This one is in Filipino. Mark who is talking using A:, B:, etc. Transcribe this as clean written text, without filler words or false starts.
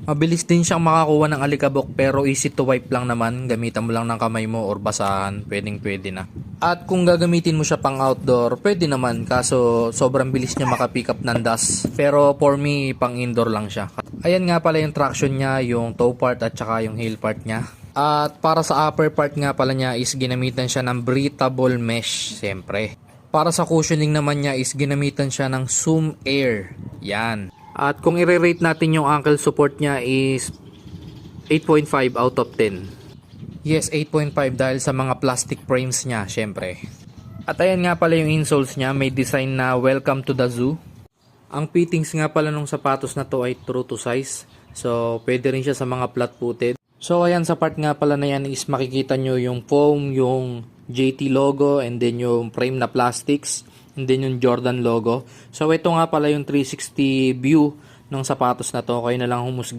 A: Mabilis din siyang makakuha ng alikabok pero easy to wipe lang naman. Gamitan mo lang ng kamay mo or basahan, pwede na. At kung gagamitin mo siya pang outdoor, pwede naman kaso sobrang bilis niya makapick up ng dust. Pero for me, pang indoor lang siya. Ayan nga pala yung traction niya, yung toe part at saka yung heel part niya. At para sa upper part nga pala niya is ginamitan siya ng breathable mesh, siyempre. Para sa cushioning naman niya is ginamitan siya ng Zoom Air. Yan. At kung i-rate natin yung ankle support niya is 8.5 out of 10. Yes, 8.5 dahil sa mga plastic frames niya, syempre. At ayan nga pala yung insoles niya, may design na welcome to the zoo. Ang fittings nga pala ng sapatos na to ay true to size. So, pwede rin siya sa mga flat-footed. So, ayan sa part nga pala na yan is makikita nyo yung foam, yung JT logo, and then yung frame na plastics. And then yung Jordan logo. So ito nga pala yung 360 view ng sapatos na to. Kayo na lang humusga